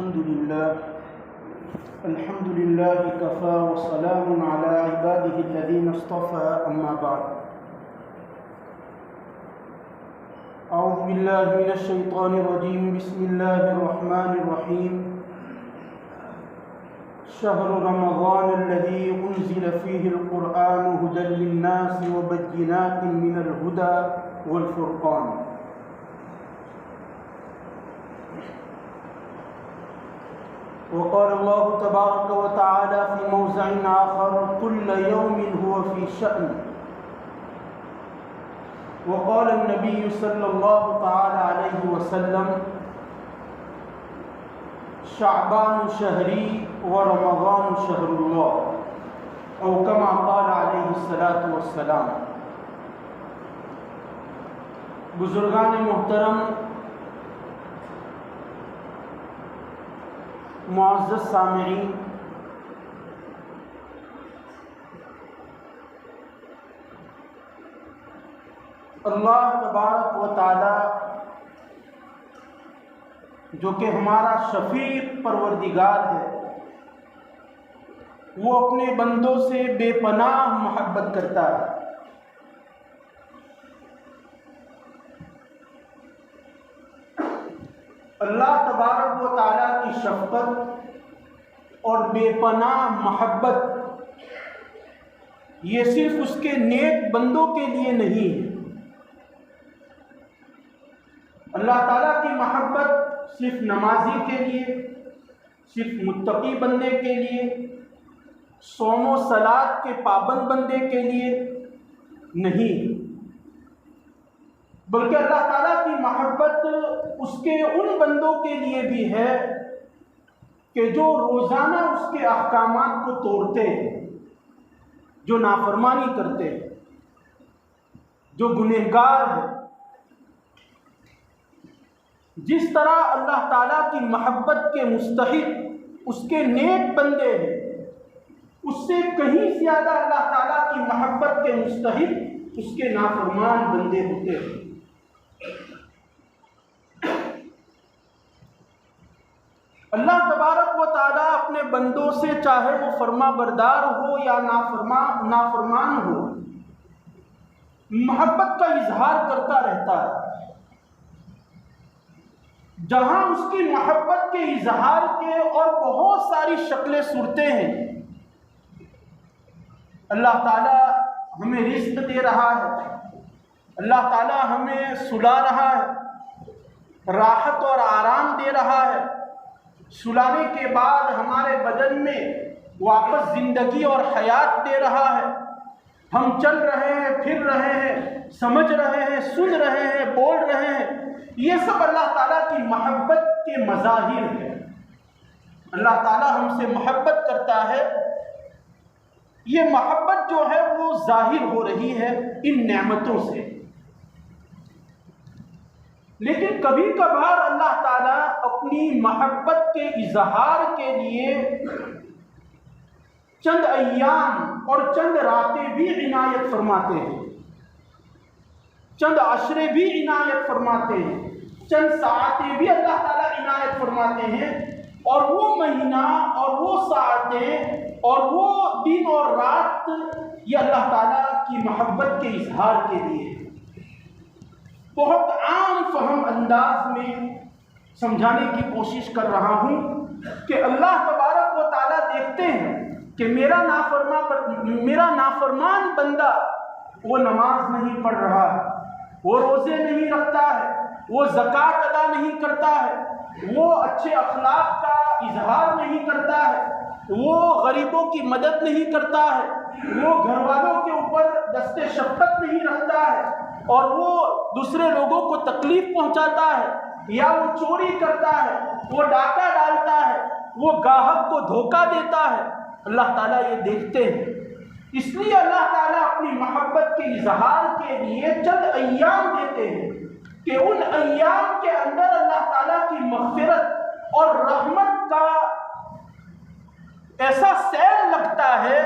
الحمد لله كفى وسلام على عباده الذين اصطفى أما بعد. أعوذ بالله من الشيطان الرجيم. بسم الله الرحمن الرحيم. شهر رمضان الذي أنزل فيه القرآن هدى للناس وبينات من الهدى والفرقان. وقال الله تبارك وتعالى في موضع آخر: كل يوم هو في شأن. وقال النبي صلى الله تعالى عليه وسلم: شعبان شهري ورمضان شهر الله، او كما قال عليه الصلاة والسلام. بزرگان محترم، معزز سامعین، اللہ تبارک و تعالی جو کہ ہمارا شفیق پروردگار ہے، وہ اپنے بندوں سے بے پناہ محبت کرتا ہے. اللہ تبارک و تعالیٰ کی شفقت اور بے پناہ محبت یہ صرف اس کے نیک بندوں کے لیے نہیں ہے. اللہ تعالیٰ کی محبت صرف نمازی کے لیے، صرف متقی بندے کے لیے، صوم و صلات کے پابند بندے کے لیے نہیں، بلکہ اللہ تعالیٰ کی محبت اس کے ان بندوں کے لیے بھی ہے کہ جو روزانہ اس کے احکامات کو توڑتے ہیں، جو نافرمانی کرتے ہیں، جو گنہگار ہیں. جس طرح اللہ تعالیٰ کی محبت کے مستحق اس کے نیک بندے ہیں، اس سے کہیں زیادہ اللہ تعالیٰ کی محبت کے مستحق اس کے نافرمان بندے ہوتے ہیں. اللہ تبارک و تعالیٰ اپنے بندوں سے چاہے وہ فرما بردار ہو یا نافرمان ہو، محبت کا اظہار کرتا رہتا ہے. جہاں اس کی محبت کے اظہار کے اور بہت ساری شکلیں صورتیں ہیں. اللہ تعالیٰ ہمیں رزق دے رہا ہے، اللہ تعالیٰ ہمیں سلا رہا ہے، راحت اور آرام دے رہا ہے، سلانے کے بعد ہمارے بدن میں واپس زندگی اور حیات دے رہا ہے. ہم چل رہے ہیں، پھر رہے ہیں، سمجھ رہے ہیں، سن رہے ہیں، بول رہے ہیں. یہ سب اللہ تعالیٰ کی محبت کے مظاہر ہیں. اللہ تعالیٰ ہم سے محبت کرتا ہے. یہ محبت جو ہے وہ ظاہر ہو رہی ہے ان نعمتوں سے. لیکن کبھی کبھار اللہ تعالیٰ اپنی محبت کے اظہار کے لیے چند ایام اور چند راتیں بھی عنایت فرماتے ہیں، چند عشرے بھی عنایت فرماتے ہیں، چند ساعتیں بھی اللہ تعالیٰ عنایت فرماتے ہیں. اور وہ مہینہ اور وہ ساعتیں اور وہ دن اور رات یہ اللہ تعالیٰ کی محبت کے اظہار کے لیے ہے. بہت عام فہم انداز میں سمجھانے کی کوشش کر رہا ہوں کہ اللہ تبارک و تعالیٰ دیکھتے ہیں کہ میرا نافرمان بندہ وہ نماز نہیں پڑھ رہا ہے، وہ روزے نہیں رکھتا ہے، وہ زکوٰۃ ادا نہیں کرتا ہے، وہ اچھے اخلاق کا اظہار نہیں کرتا ہے، وہ غریبوں کی مدد نہیں کرتا ہے، وہ گھر والوں کے اوپر دست شفقت نہیں رکھتا ہے، اور وہ دوسرے لوگوں کو تکلیف پہنچاتا ہے، یا وہ چوری کرتا ہے، وہ ڈاکہ ڈالتا ہے، وہ گاہک کو دھوکہ دیتا ہے. اللہ تعالیٰ یہ دیکھتے ہیں. اس لیے اللہ تعالیٰ اپنی محبت کے اظہار کے لیے چند ایام دیتے ہیں کہ ان ایام کے اندر اللہ تعالیٰ کی مغفرت اور رحمت کا ایسا سیل لگتا ہے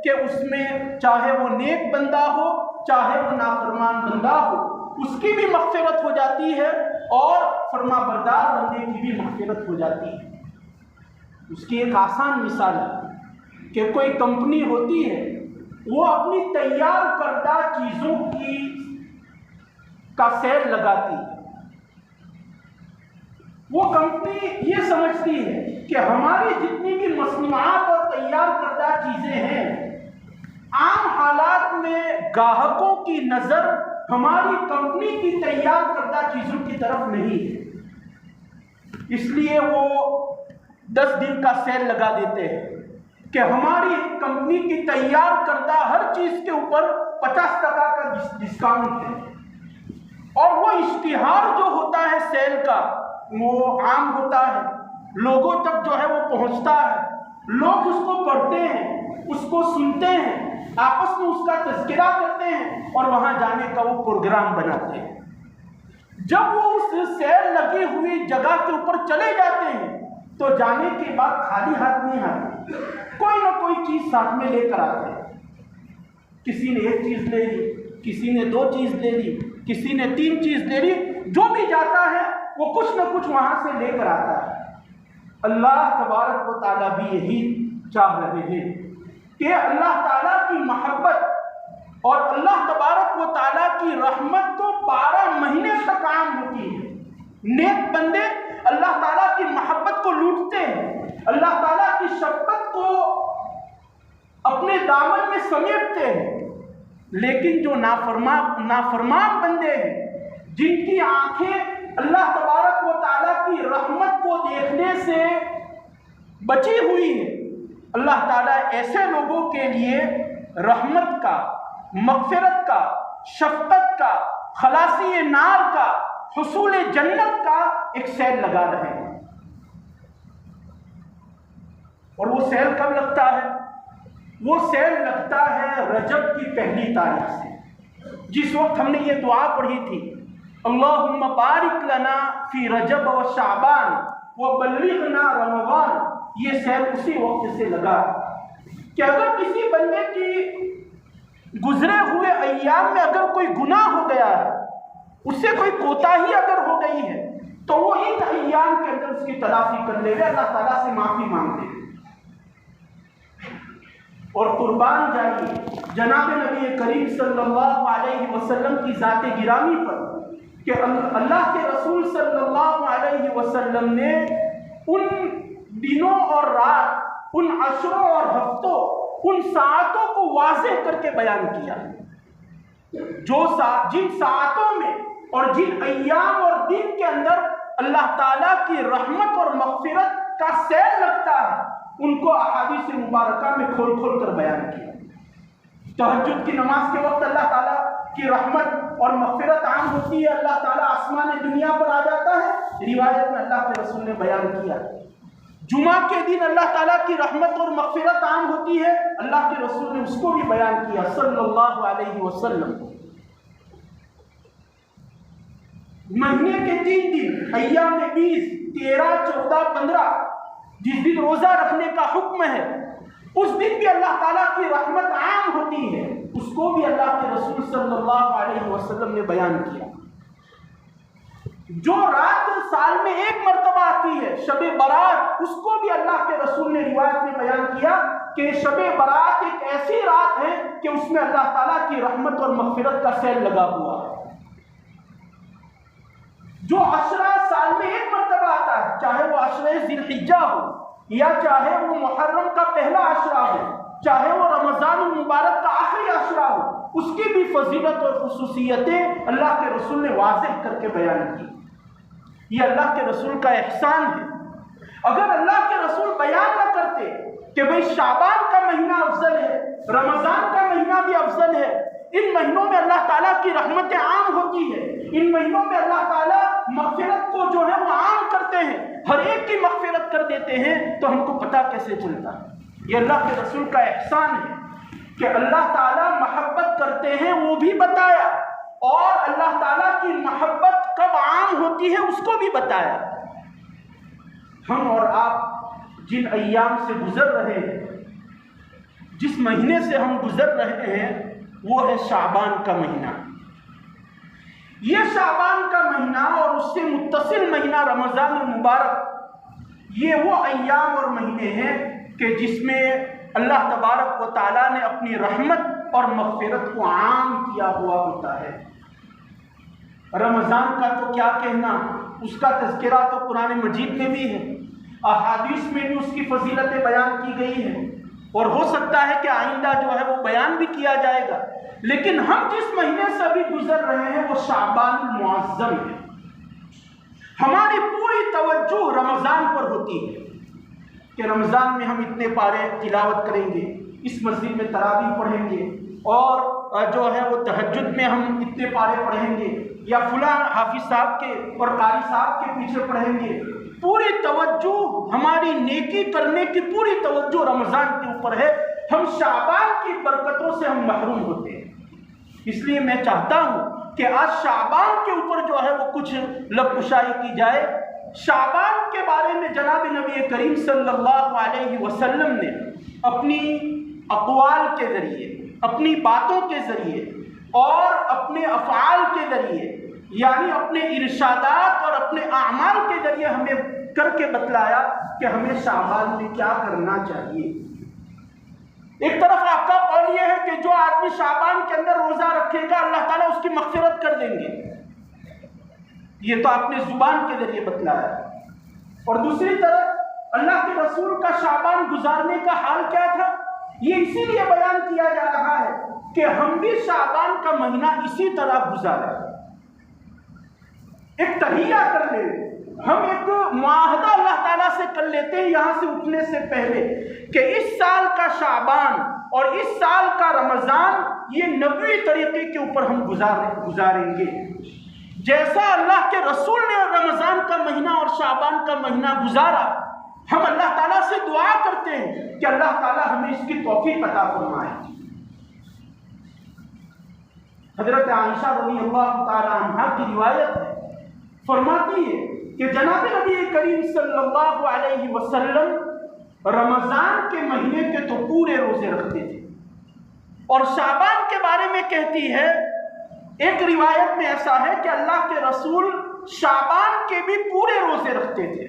کہ اس میں چاہے وہ نیک بندہ ہو، چاہے وہ نافرمان بندہ ہو، اس کی بھی مغفرت ہو جاتی ہے اور فرما بردار بندے کی بھی مغفرت ہو جاتی ہے. اس کی ایک آسان مثال ہے کہ کوئی کمپنی ہوتی ہے، وہ اپنی تیار کردہ چیزوں کا سیل لگاتی ہے۔ وہ کمپنی یہ سمجھتی ہے کہ ہماری جتنی بھی مصنوعات اور تیار کردہ چیزیں ہیں، عام حالات میں گاہکوں کی نظر ہماری کمپنی کی تیار کردہ چیزوں کی طرف نہیں ہے، اس لیے وہ 10 دن کا سیل لگا دیتے ہیں کہ ہماری کمپنی کی تیار کردہ ہر چیز کے اوپر 50% کا ڈسکاؤنٹ ہے۔ اور وہ اشتہار جو ہوتا ہے سیل کا، وہ عام ہوتا ہے، لوگوں تک جو ہے وہ پہنچتا ہے، لوگ اس کو پڑھتے ہیں، اس کو سنتے ہیں، آپس میں اس کا تذکرہ کرتے ہیں اور وہاں جانے کا وہ پروگرام بناتے ہیں۔ جب وہ اس سیل لگی ہوئی جگہ کے اوپر چلے جاتے ہیں تو جانے کے بعد خالی ہاتھ نہیں آتے، کوئی نہ کوئی چیز ساتھ میں لے کر آتے ہیں۔ کسی نے 1 چیز لے لی، کسی نے 2 چیز لے لی، کسی نے 3 چیز لے لی، جو بھی جاتا ہے وہ کچھ نہ کچھ وہاں سے لے کر آتا ہے۔ اللہ تبارک و تعالیٰ بھی یہی چاہ رہے ہیں کہ اللہ تعالیٰ کی محبت اور اللہ تبارک و تعالیٰ کی رحمت تو 12 مہینے تک عام ہوتی ہے۔ نیک بندے اللہ تعالیٰ کی محبت کو لوٹتے ہیں، اللہ تعالیٰ کی شفقت کو اپنے دامن میں سمیٹتے ہیں، لیکن جو نافرمان بندے ہیں، جن کی آنکھیں اللہ تبارک و تعالیٰ کی رحمت کو دیکھنے سے بچی ہوئی ہے، اللہ تعالیٰ ایسے لوگوں کے لیے رحمت کا، مغفرت کا، شفقت کا، خلاصی نار کا، حصول جنت کا ایک سیل لگا رہے ہیں۔ اور وہ سیل کب لگتا ہے؟ وہ سیل لگتا ہے رجب کی 1 تاریخ سے، جس وقت ہم نے یہ دعا پڑھی تھی، اللہم بارک لنا فی رجب و شعبان وبلغنا رمضان، یہ سیل اسی وقت سے لگا کہ اگر کسی بندے کی گزرے ہوئے ایام میں اگر کوئی گناہ ہو گیا ہے، اس سے کوئی کوتاہی اگر ہو گئی ہے، تو وہ ان ایام کے اندر اس کی تلافی کر لے، اللہ تعالیٰ سے معافی مانگ لے۔ اور قربان جائیے جناب نبی کریم صلی اللہ علیہ وسلم کی ذات گرامی پر کہ اللہ کے رسول صلی اللہ علیہ وسلم نے ان دنوں اور رات، ان عشروں اور ہفتوں، ان ساعتوں کو واضح کر کے بیان کیا، جن ساعتوں میں اور جن ایام اور دن کے اندر اللہ تعالیٰ کی رحمت اور مغفرت کا سیل لگتا ہے، ان کو احادیث مبارکہ میں کھول کھول کر بیان کیا۔ تہجد کی نماز کے وقت اللہ تعالیٰ کی رحمت اور مغفرت عام ہوتی ہے، اللہ تعالیٰ آسمان دنیا پر آ جاتا ہے، روایت میں اللہ کے رسول نے بیان کیا۔ جمعہ کے دن اللہ تعالیٰ کی رحمت اور مغفرت عام ہوتی ہے، اللہ کے رسول نے اس کو بھی بیان کیا صلی اللہ علیہ وسلم۔ مہینے کے 3 دن ایام 20، 13، 14، 15 جس دن روزہ رکھنے کا حکم ہے، اس دن بھی اللہ تعالیٰ کی رحمت عام ہوتی ہے، اس کو بھی اللہ کے رسول صلی اللہ علیہ وسلم نے بیان کیا۔ جو رات سال میں 1 مرتبہ آتی ہے، شب برات، اس کو بھی اللہ کے رسول نے روایت میں بیان کیا کہ شب برات ایک ایسی رات ہے کہ اس میں اللہ تعالیٰ کی رحمت اور مغفرت کا سیل لگا ہوا ہے۔ جو عشرہ سال میں 1 مرتبہ آتا ہے، چاہے وہ عشرہ ذی الحجہ ہو یا چاہے وہ محرم کا پہلا عشرہ ہو، چاہے وہ رمضان المبارک کا آخری عشرہ ہو، اس کی بھی فضیلت اور خصوصیتیں اللہ کے رسول نے واضح کر کے بیان کی۔ یہ اللہ کے رسول کا احسان ہے۔ اگر اللہ کے رسول بیان نہ کرتے کہ بھئی شعبان کا مہینہ افضل ہے، رمضان کا مہینہ بھی افضل ہے، ان مہینوں میں اللہ تعالیٰ کی رحمتیں عام ہوتی ہے، ان مہینوں میں اللہ تعالیٰ مغفرت کو جو ہے وہ عام کرتے ہیں، ہر ایک کی مغفرت کر دیتے ہیں، تو ہم کو پتہ کیسے چلتا؟ یہ اللہ کے رسول کا احسان ہے کہ اللہ تعالیٰ محبت کرتے ہیں وہ بھی بتایا، اور اللہ تعالیٰ کی محبت کب عام ہوتی ہے اس کو بھی بتایا۔ ہم اور آپ جن ایام سے گزر رہے ہیں، جس مہینے سے ہم گزر رہے ہیں، وہ ہے شعبان کا مہینہ۔ یہ شعبان کا مہینہ اور اس سے متصل مہینہ رمضان المبارک، یہ وہ ایام اور مہینے ہیں کہ جس میں اللہ تبارک و تعالیٰ نے اپنی رحمت اور مغفرت کو عام کیا ہوا ہوتا ہے۔ رمضان کا تو کیا کہنا، اس کا تذکرہ تو قرآن مجید میں بھی ہے، احادیث میں بھی اس کی فضیلتیں بیان کی گئی ہیں، اور ہو سکتا ہے کہ آئندہ جو ہے وہ بیان بھی کیا جائے گا۔ لیکن ہم جس مہینے سے ابھی گزر رہے ہیں وہ شعبان المعظم ہے۔ ہماری پوری توجہ رمضان پر ہوتی ہے کہ رمضان میں ہم اتنے پارے تلاوت کریں گے، اس مسجد میں تراویح پڑھیں گے، اور جو ہے وہ تہجد میں ہم اتنے پارے پڑھیں گے، یا فلاں حافظ صاحب کے اور قاری صاحب کے پیچھے پڑھیں گے۔ پوری توجہ ہماری نیکی کرنے کی پوری توجہ رمضان کے اوپر ہے، ہم شعبان کی برکتوں سے ہم محروم ہوتے ہیں۔ اس لیے میں چاہتا ہوں کہ آج شعبان کے اوپر جو ہے وہ کچھ لب کشائی کی جائے۔ شعبان کے بارے میں جناب نبی کریم صلی اللہ علیہ وسلم نے اپنی اقوال کے ذریعے، اپنی باتوں کے ذریعے اور اپنے افعال کے ذریعے، یعنی اپنے ارشادات اور اپنے اعمال کے ذریعے ہمیں کر کے بتلایا کہ ہمیں شعبان میں کیا کرنا چاہیے۔ ایک طرف آپ کا قول یہ ہے کہ جو آدمی شعبان کے اندر روزہ رکھے گا اللہ تعالیٰ اس کی مغفرت کر دیں گے، یہ تو آپ نے زبان کے ذریعے بتلایا، اور دوسری طرف اللہ کے رسول کا شعبان گزارنے کا حال کیا تھا، یہ اسی لیے بیان کیا جا رہا ہے کہ ہم بھی شعبان کا مہینہ اسی طرح گزاریں، ایک تہیہ کر لیں، ہم ایک معاہدہ اللہ تعالیٰ سے کر لیتے ہیں یہاں سے اٹھنے سے پہلے کہ اس سال کا شعبان اور اس سال کا رمضان یہ نبوی طریقے کے اوپر ہم گزاریں گے۔ جیسا اللہ کے رسول نے رمضان کا مہینہ اور شعبان کا مہینہ گزارا، ہم اللہ تعالیٰ سے دعا کرتے ہیں کہ اللہ تعالیٰ ہمیں اس کی توفیق عطا فرمائے۔ حضرت عائشہ رضی اللہ تعالی عنہا کی روایت ہے، فرماتی ہے کہ جناب نبی کریم صلی اللہ علیہ وسلم رمضان کے مہینے کے تو پورے روزے رکھتے تھے، اور شعبان کے بارے میں کہتی ہے، ایک روایت میں ایسا ہے کہ اللہ کے رسول شعبان کے بھی پورے روزے رکھتے تھے،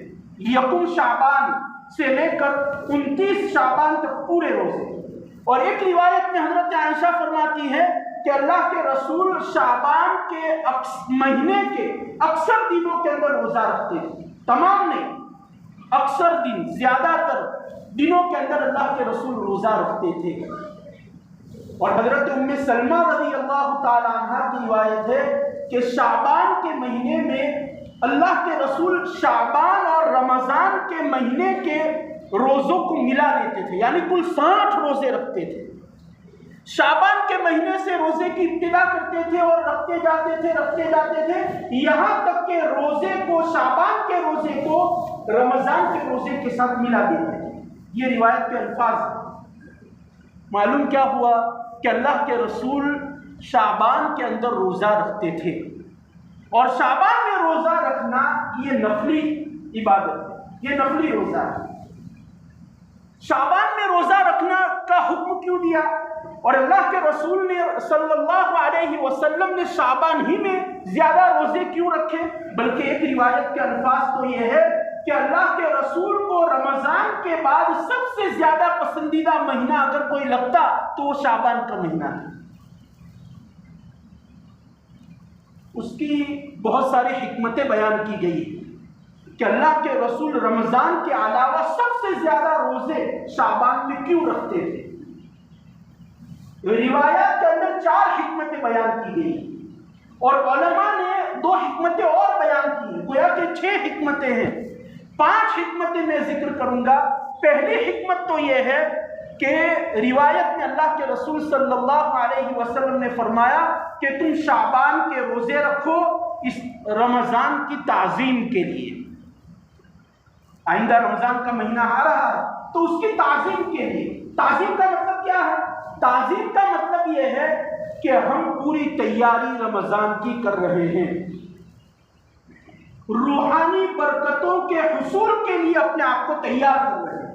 یکم شعبان سے لے کر 29 شعبان تک پورے روزے۔ اور ایک روایت میں حضرت عائشہ فرماتی ہے کہ اللہ کے رسول شعبان کے مہینے کے اکثر دنوں کے اندر روزہ رکھتے تھے، تمام نہیں، اکثر دن، زیادہ تر دنوں کے اندر اللہ کے رسول روزہ رکھتے تھے۔ اور حضرت ام سلمہ رضی اللہ تعالی عنہ کی روایت ہے کہ شعبان کے مہینے میں اللہ کے رسول شعبان اور رمضان کے مہینے کے روزوں کو ملا دیتے تھے، یعنی کل 60 روزے رکھتے تھے۔ شعبان کے مہینے سے روزے کی ابتدا کرتے تھے اور رکھتے جاتے تھے یہاں تک کہ روزے کو، شعبان کے روزے کو رمضان کے روزے کے ساتھ ملا دیتے تھے۔ یہ روایت کے الفاظ ہیں۔ معلوم کیا ہوا کہ اللہ کے رسول شعبان کے اندر روزہ رکھتے تھے، اور شعبان میں روزہ رکھنا یہ نفلی عبادت ہے، یہ نفلی روزہ ہے۔ شعبان میں روزہ رکھنا کا حکم کیوں دیا، اور اللہ کے رسول نے صلی اللہ علیہ وسلم نے شعبان ہی میں زیادہ روزے کیوں رکھے؟ بلکہ ایک روایت کے الفاظ تو یہ ہے کہ اللہ کے رسول کو رمضان کے بعد سب سے زیادہ پسندیدہ مہینہ اگر کوئی لگتا تو وہ شعبان کا مہینہ ہے۔ اس کی بہت ساری حکمتیں بیان کی گئی کہ اللہ کے رسول رمضان کے علاوہ سب سے زیادہ روزے شعبان میں کیوں رکھتے تھے۔ روایات کے اندر 4 حکمتیں بیان کی گئی، اور علماء نے 2 حکمتیں اور بیان کی ہیں، گویا کہ 6 حکمتیں ہیں۔ 5 حکمتیں میں ذکر کروں گا۔ پہلی حکمت تو یہ ہے کہ روایت میں اللہ کے رسول صلی اللہ علیہ وسلم نے فرمایا کہ تم شعبان کے روزے رکھو اس رمضان کی تعظیم کے لیے۔ آئندہ رمضان کا مہینہ آ رہا ہے تو اس کی تعظیم کے لیے۔ تعظیم کا مطلب کیا ہے؟ تعظیم کا مطلب یہ ہے کہ ہم پوری تیاری رمضان کی کر رہے ہیں، روحانی برکتوں کے حصول کے لیے اپنے آپ کو تیار کر رہے ہیں،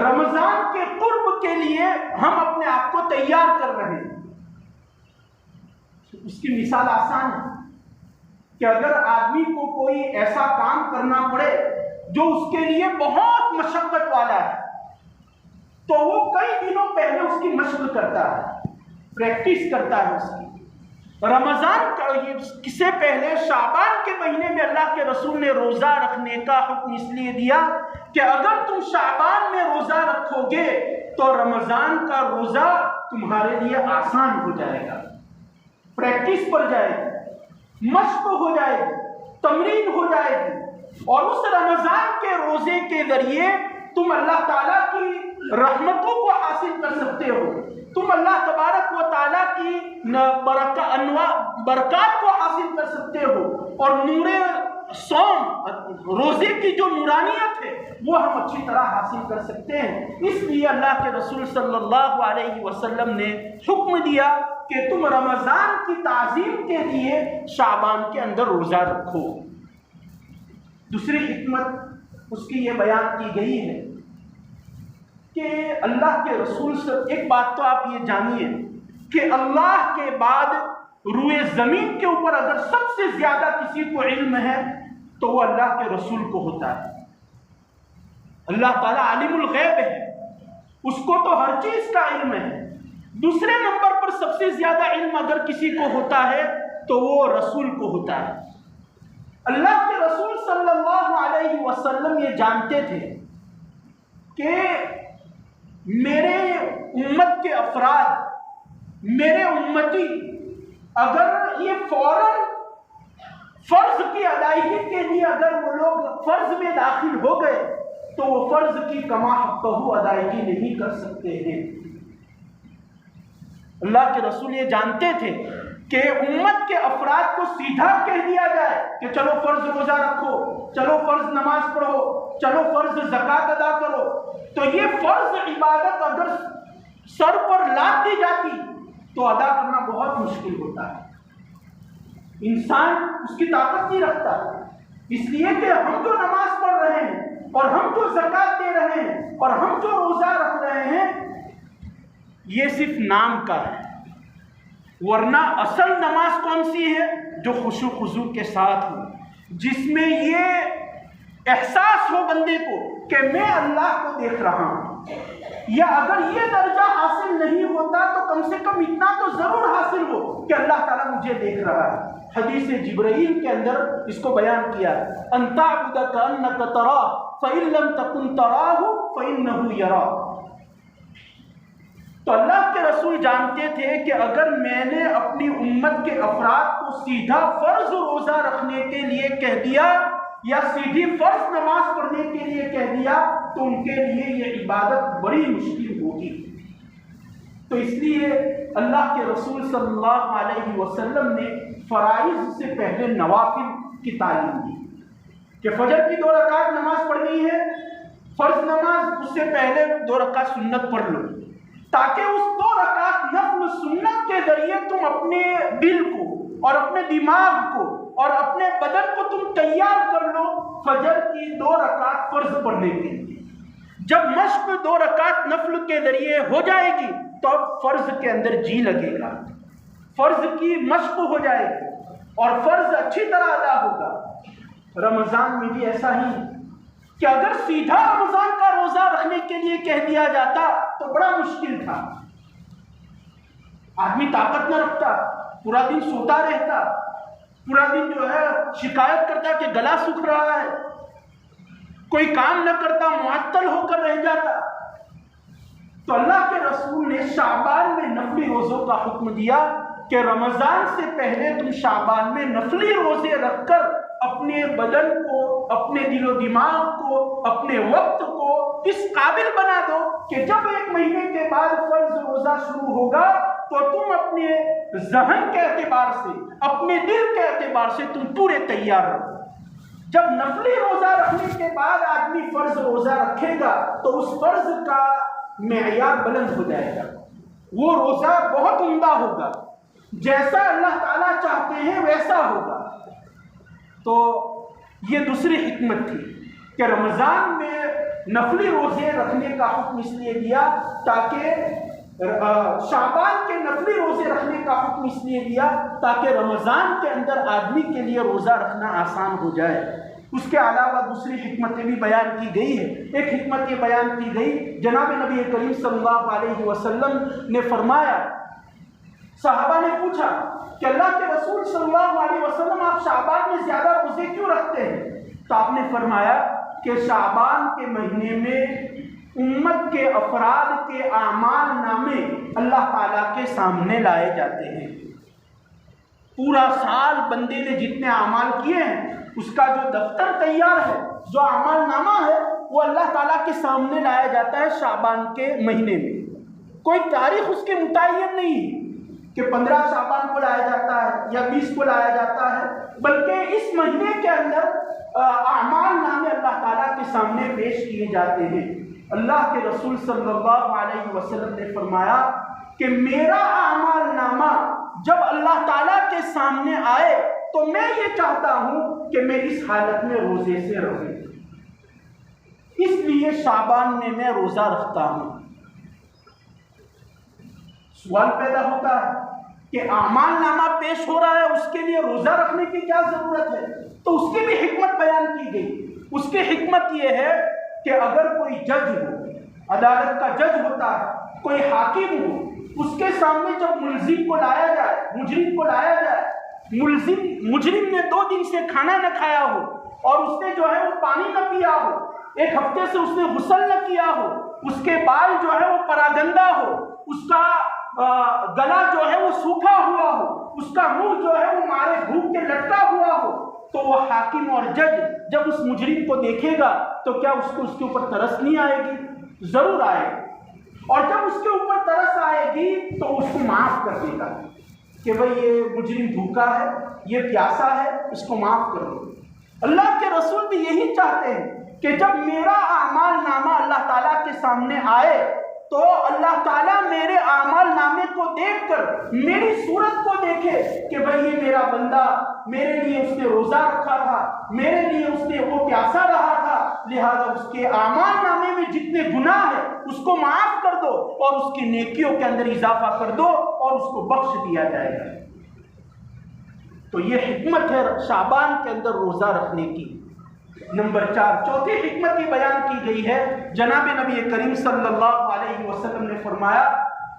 رمضان کے قرب کے لیے ہم اپنے آپ کو تیار کر رہے ہیں۔ اس کی مثال آسان ہے کہ اگر آدمی کو کوئی ایسا کام کرنا پڑے جو اس کے لیے بہت مشقت والا ہے تو وہ کئی دنوں پہلے اس کی مشق کرتا ہے، پریکٹس کرتا ہے اس کی۔ رمضان سے پہلے شعبان کے مہینے میں اللہ کے رسول نے روزہ رکھنے کا حکم اس لیے دیا کہ اگر تم شعبان میں روزہ رکھو گے تو رمضان کا روزہ تمہارے لیے آسان ہو جائے گا، پریکٹس پڑ جائے گی، مشق ہو جائے گی، تمرین ہو جائے گی، اور اس رمضان کے روزے کے ذریعے تم اللہ تعالیٰ کی رحمتوں کو حاصل کر سکتے ہو، تم اللہ تبارک و تعالیٰ کی برکات کو حاصل کر سکتے ہو، اور نور صوم روزے کی جو نورانیت ہے وہ ہم اچھی طرح حاصل کر سکتے ہیں۔ اس لیے اللہ کے رسول صلی اللہ علیہ وسلم نے حکم دیا کہ تم رمضان کی تعظیم کے لیے شعبان کے اندر روزہ رکھو۔ دوسری حکمت اس کی یہ بیان کی گئی ہے کہ اللہ کے رسول سے ایک بات تو آپ یہ جانیے کہ اللہ کے بعد روئے زمین کے اوپر اگر سب سے زیادہ کسی کو علم ہے تو وہ اللہ کے رسول کو ہوتا ہے۔ اللہ تعالیٰ عالم الغیب ہے، اس کو تو ہر چیز کا علم ہے۔ دوسرے نمبر پر سب سے زیادہ علم اگر کسی کو ہوتا ہے تو وہ رسول کو ہوتا ہے۔ اللہ کے رسول صلی اللہ علیہ وسلم یہ جانتے تھے کہ میرے امت کے افراد، میرے امتی اگر یہ فوراً فرض کی ادائیگی کے لیے اگر وہ لوگ فرض میں داخل ہو گئے تو وہ فرض کی کما حقہ ادائیگی نہیں کر سکتے ہیں۔ اللہ کے رسول یہ جانتے تھے کہ امت کے افراد کو سیدھا کہہ دیا جائے کہ چلو فرض روزہ رکھو، چلو فرض نماز پڑھو، چلو فرض زکوٰۃ ادا کرو، تو یہ فرض عبادت اگر سر پر لاد دی جاتی تو ادا کرنا بہت مشکل ہوتا ہے، انسان اس کی طاقت نہیں رکھتا۔ اس لیے کہ ہم جو نماز پڑھ رہے ہیں اور ہم جو زکوٰۃ دے رہے ہیں اور ہم جو روزہ رکھ رہے ہیں یہ صرف نام کا ہے، ورنہ اصل نماز کون سی ہے؟ جو خشوع خضوع کے ساتھ ہو، جس میں یہ احساس ہو بندے کو کہ میں اللہ کو دیکھ رہا ہوں۔ یا اگر یہ درجہ حاصل نہیں ہوتا تو کم سے کم اتنا تو ضرور حاصل ہو کہ اللہ تعالیٰ مجھے دیکھ رہا ہے۔ حدیث جبرائیل کے اندر اس کو بیان کیا، ان تعبد کأنک تراہ فإن لم تکن تراہ فإنہ یراک۔ تو اللہ کے رسول جانتے تھے کہ اگر میں نے اپنی امت کے افراد کو سیدھا فرض روزہ رکھنے کے لیے کہہ دیا یا سیدھی فرض نماز پڑھنے کے لیے کہہ دیا تو ان کے لیے یہ عبادت بڑی مشکل ہوگی۔ تو اس لیے اللہ کے رسول صلی اللہ علیہ وسلم نے فرائض سے پہلے نوافل کی تعلیم دی کہ فجر کی 2 رکعت نماز پڑھنی ہے، فرض نماز اس سے پہلے 2 رکعت سنت پڑھ لو، تاکہ اس 2 رکعت نفل سنت کے ذریعے تم اپنے دل کو اور اپنے دماغ کو اور اپنے بدن کو تم تیار کر لو فجر کی 2 رکعت فرض پڑھنے کے لیے۔ جب مشق 2 رکعت نفل کے ذریعے ہو جائے گی تو اب فرض کے اندر جی لگے گا، فرض کی مشق ہو جائے گی اور فرض اچھی طرح ادا ہوگا۔ رمضان میں بھی ایسا ہی کہ اگر سیدھا رمضان کا روزہ رکھنے کے لیے کہہ دیا جاتا تو بڑا مشکل تھا، آدمی طاقت نہ رکھتا، پورا دن سوتا رہتا، پورا دن جو ہے شکایت کرتا کہ گلا سوکھ رہا ہے، کوئی کام نہ کرتا، معطل ہو کر رہ جاتا۔ تو اللہ کے رسول نے شعبان میں نفلی روزوں کا حکم دیا کہ رمضان سے پہلے تم شعبان میں نفلی روزے رکھ کر اپنے بدن کو، اپنے دل و دماغ کو، اپنے وقت کو اس قابل بنا دو کہ جب 1 مہینے کے بعد فرض روزہ شروع ہوگا تو تم اپنے ذہن کے اعتبار سے، اپنے دل کے اعتبار سے تم پورے تیار رہو۔ جب نفلی روزہ رکھنے کے بعد آدمی فرض روزہ رکھے گا تو اس فرض کا معیار بلند ہو جائے گا، وہ روزہ بہت عمدہ ہوگا، جیسا اللہ تعالیٰ چاہتے ہیں ویسا ہوگا۔ تو یہ دوسری حکمت تھی کہ رمضان میں نفلی روزے رکھنے کا حکم اس لیے دیا تاکہ شعبان کے نفلی روزے رکھنے کا حکم اس لیے دیا تاکہ رمضان کے اندر آدمی کے لیے روزہ رکھنا آسان ہو جائے۔ اس کے علاوہ دوسری حکمتیں بھی بیان کی گئی ہے۔ ایک حکمت یہ بیان کی گئی، جناب نبی کریم صلی اللہ علیہ وسلم نے فرمایا، صحابہ نے پوچھا کہ اللہ کے رسول صلی اللہ علیہ وسلم آپ شعبان میں زیادہ روزے کیوں رکھتے ہیں؟ تو آپ نے فرمایا کہ شعبان کے مہینے میں امت کے افراد کے اعمال نامے اللہ تعالیٰ کے سامنے لائے جاتے ہیں۔ پورا سال بندے نے جتنے اعمال کیے ہیں اس کا جو دفتر تیار ہے، جو اعمال نامہ ہے، وہ اللہ تعالیٰ کے سامنے لایا جاتا ہے شعبان کے مہینے میں۔ کوئی تاریخ اس کے متعین نہیں کہ 15 شعبان کو لایا جاتا ہے یا 20 کو لایا جاتا ہے، بلکہ اس مہینے کے اندر اعمال نامے اللہ تعالیٰ کے سامنے پیش کیے جاتے ہیں۔ اللہ کے رسول صلی اللہ علیہ وسلم نے فرمایا کہ میرا اعمال نامہ جب اللہ تعالیٰ کے سامنے آئے تو میں یہ چاہتا ہوں کہ میں اس حالت میں روزے سے رہوں، اس لیے شعبان میں میں روزہ رکھتا ہوں۔ سوال پیدا ہوتا ہے کہ اعمال نامہ پیش ہو رہا ہے، اس کے لیے روزہ رکھنے کی کیا ضرورت ہے؟ تو اس کی بھی حکمت بیان کی گئی۔ اس کی حکمت یہ ہے کہ اگر کوئی جج ہو، عدالت کا جج ہوتا ہے، کوئی حاکم ہو، اس کے سامنے جب ملزم کو لایا جائے، مجرم کو لایا جائے، مجرم نے 2 دن سے کھانا نہ کھایا ہو اور اس نے جو ہے وہ پانی نہ پیا ہو، 1 ہفتے سے اس نے غسل نہ کیا ہو، اس کے بال جو ہے وہ پراگندہ ہو، اس کا گلا جو ہے وہ سوکھا ہوا ہو، اس کا منہ جو ہے وہ مارے بھوک کے لٹکا ہوا ہو، تو وہ حاکم اور جج جب اس مجرم کو دیکھے گا تو کیا اس کو اس کے اوپر ترس نہیں آئے گی؟ ضرور آئے گی، اور جب اس کے اوپر ترس آئے گی تو اس کو معاف کر دے گا کہ بھئی یہ مجرم بھوکا ہے، یہ پیاسا ہے، اس کو معاف کر دو۔ اللہ کے رسول بھی یہی چاہتے ہیں کہ جب میرا اعمال نامہ اللہ تعالیٰ کے سامنے آئے تو اللہ تعالیٰ میرے اعمال نامے کو دیکھ کر میری صورت کو دیکھے کہ بھئی یہ میرا بندہ، میرے لیے اس نے روزہ رکھا تھا، میرے لیے اس نے وہ پیاسا رہا تھا، لہذا اس کے اعمال نامے میں جتنے گناہ ہیں اس کو معاف کر دو اور اس کی نیکیوں کے اندر اضافہ کر دو اور اس کو بخش دیا جائے گا۔ تو یہ حکمت ہے شعبان کے اندر روزہ رکھنے کی۔ نمبر 4، چوتھی حکمت یہ بیان کی گئی ہے، جناب نبی کریم صلی اللہ علیہ وسلم نے فرمایا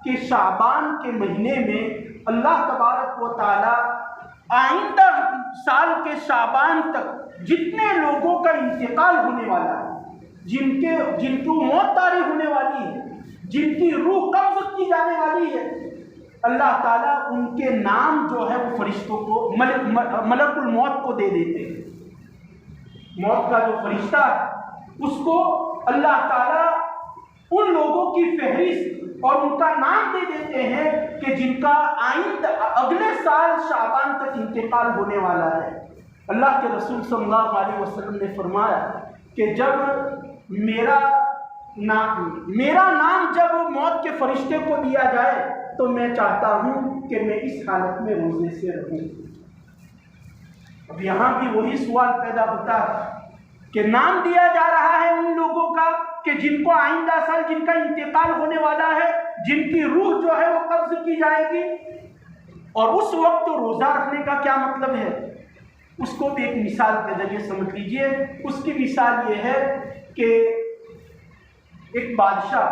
کہ شعبان کے مہینے میں اللہ تبارک و تعالی آئندہ سال کے شعبان تک جتنے لوگوں کا انتقال ہونے والا ہے، جن کی موت طاری ہونے والی ہے، جن کی روح قبض کی جانے والی ہے، اللہ تعالیٰ ان کے نام جو ہے وہ فرشتوں کو ملک الموت کو دے دیتے ہیں۔ موت کا جو فرشتہ ہے اس کو اللہ تعالیٰ ان لوگوں کی فہرست اور ان کا نام دے دیتے ہیں کہ جن کا اگلے سال شعبان تک انتقال ہونے والا ہے۔ اللہ کے رسول صلی اللہ علیہ وسلم نے فرمایا کہ جب میرا نام جب موت کے فرشتے کو دیا جائے تو میں چاہتا ہوں کہ میں اس حالت میں روزے سے رہوں۔ اب یہاں بھی وہی سوال پیدا ہوتا ہے کہ نام دیا جا رہا ہے ان لوگوں کا کہ جن کو آئندہ سال جن کا انتقال ہونے والا ہے، جن کی روح جو ہے وہ قبض کی جائے گی، اور اس وقت روزہ رکھنے کا کیا مطلب ہے؟ اس کو بھی ایک مثال کے ذریعے سمجھ لیجئے۔ اس کی مثال یہ ہے کہ ایک بادشاہ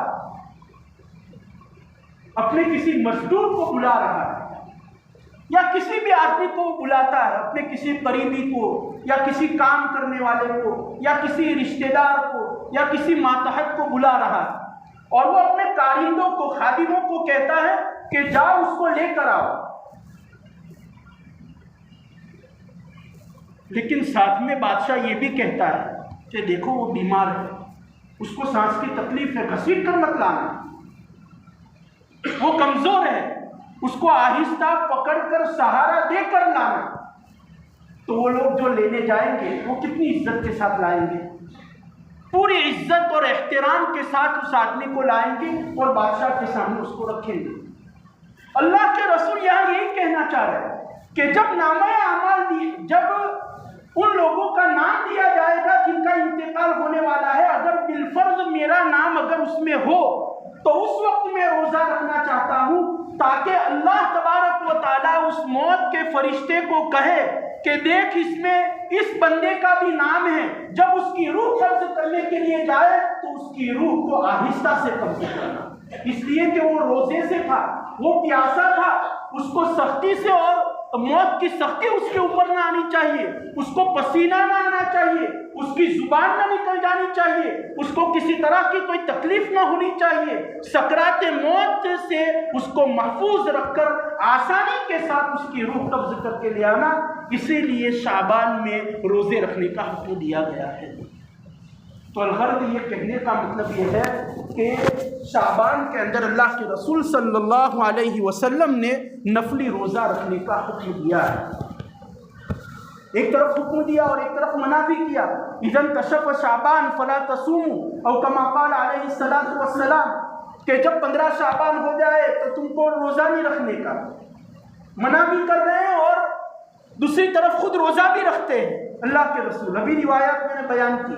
اپنے کسی مزدور کو بلا رہا ہے یا کسی بھی آدمی کو بلاتا ہے، اپنے کسی قریبی کو یا کسی کام کرنے والے کو یا کسی رشتہ دار کو یا کسی ماتحت کو بلا رہا ہے، اور وہ اپنے کارندوں کو، خادموں کو کہتا ہے کہ جاؤ اس کو لے کر آؤ، لیکن ساتھ میں بادشاہ یہ بھی کہتا ہے کہ دیکھو وہ بیمار ہے، اس کو سانس کی تکلیف ہے، گھسیٹ کر مت لانا، وہ کمزور ہے، اس کو آہستہ پکڑ کر سہارا دے کر لانا۔ تو وہ لوگ جو لینے جائیں گے وہ کتنی عزت کے ساتھ لائیں گے، پوری عزت اور احترام کے ساتھ اس آدمی کو لائیں گے اور بادشاہ کے سامنے اس کو رکھیں گے۔ اللہ کے رسول یہاں یہی کہنا چاہ رہے ہیں کہ جب نامہ اعمال جب ان لوگوں کا نام دیا جائے گا جن کا انتقال ہونے والا ہے، اگر بالفرض میرا نام اگر اس میں ہو تو اس وقت میں روزہ رکھنا چاہتا ہوں تاکہ اللہ تبارک و تعالیٰ اس موت کے فرشتے کو کہے کہ دیکھ اس میں اس بندے کا بھی نام ہے، جب اس کی روح قبض کرنے کے لیے جائے تو اس کی روح کو آہستہ سے قبض کرنا، اس لیے کہ وہ روزے سے تھا، وہ پیاسا تھا، اس کو سختی سے اور موت کی سختی اس کے اوپر نہ آنی چاہیے، اس کو پسینہ نہ آنا چاہیے، اس کی زبان نہ نکل جانی چاہیے، اس کو کسی طرح کی کوئی تکلیف نہ ہونی چاہیے، سکرات موت سے اس کو محفوظ رکھ کر آسانی کے ساتھ اس کی روح قبض کر کے لے آنا، اسی لیے شعبان میں روزے رکھنے کا حکم دیا گیا ہے۔ تو الغرض یہ کہنے کا مطلب یہ ہے کہ شعبان کے اندر اللہ کے رسول صلی اللہ علیہ وسلم نے نفلی روزہ رکھنے کا حکم دیا ہے، ایک طرف حکم دیا اور ایک طرف منع بھی کیا۔ اذا انکشف شعبان فلا تصوموا او کما قال علیہ الصلوۃ والسلام، کہ جب 15 شعبان ہو جائے تو تم کو روزہ نہیں رکھنے کا، منع بھی کر رہے ہیں اور دوسری طرف خود روزہ بھی رکھتے ہیں اللہ کے رسول۔ ابھی روایات میں نے بیان کی،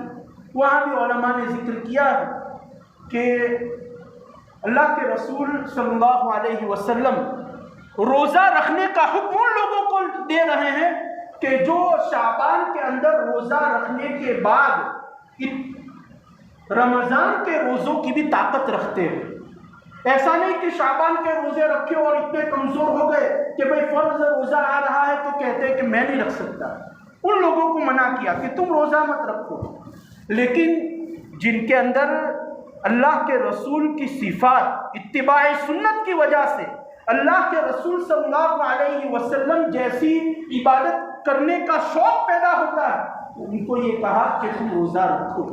وہاں بھی علماء نے ذکر کیا ہے کہ اللہ کے رسول صلی اللہ علیہ وسلم روزہ رکھنے کا حکم ان لوگوں کو دے رہے ہیں کہ جو شعبان کے اندر روزہ رکھنے کے بعد رمضان کے روزوں کی بھی طاقت رکھتے ہیں۔ ایسا نہیں کہ شعبان کے روزے رکھے اور اتنے کمزور ہو گئے کہ بھئی فرض روزہ آ رہا ہے تو کہتے ہیں کہ میں نہیں رکھ سکتا، ان لوگوں کو منع کیا کہ تم روزہ مت رکھو۔ لیکن جن کے اندر اللہ کے رسول کی صفات اتباع سنت کی وجہ سے اللہ کے رسول صلی اللہ علیہ وسلم جیسی عبادت کرنے کا شوق پیدا ہوتا ہے، ان کو یہ کہا کہ تم روزہ رکھو۔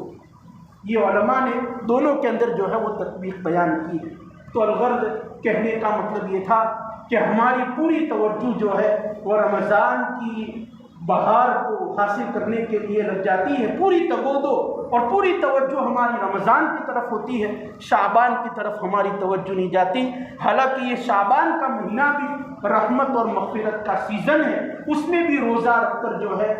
یہ علماء نے دونوں کے اندر جو ہے وہ تطبیق بیان کی ہے۔ تو الغرض کہنے کا مطلب یہ تھا کہ ہماری پوری توجہ جو ہے وہ رمضان کی بہار کو حاصل کرنے کے لیے لگ جاتی ہے، پوری توجہ اور پوری توجہ ہماری رمضان کی طرف ہوتی ہے، شعبان کی طرف ہماری توجہ نہیں جاتی۔ حالانکہ یہ شعبان کا مہینہ بھی رحمت اور مغفرت کا سیزن ہے، اس میں بھی روزہ رکھ کر جو ہے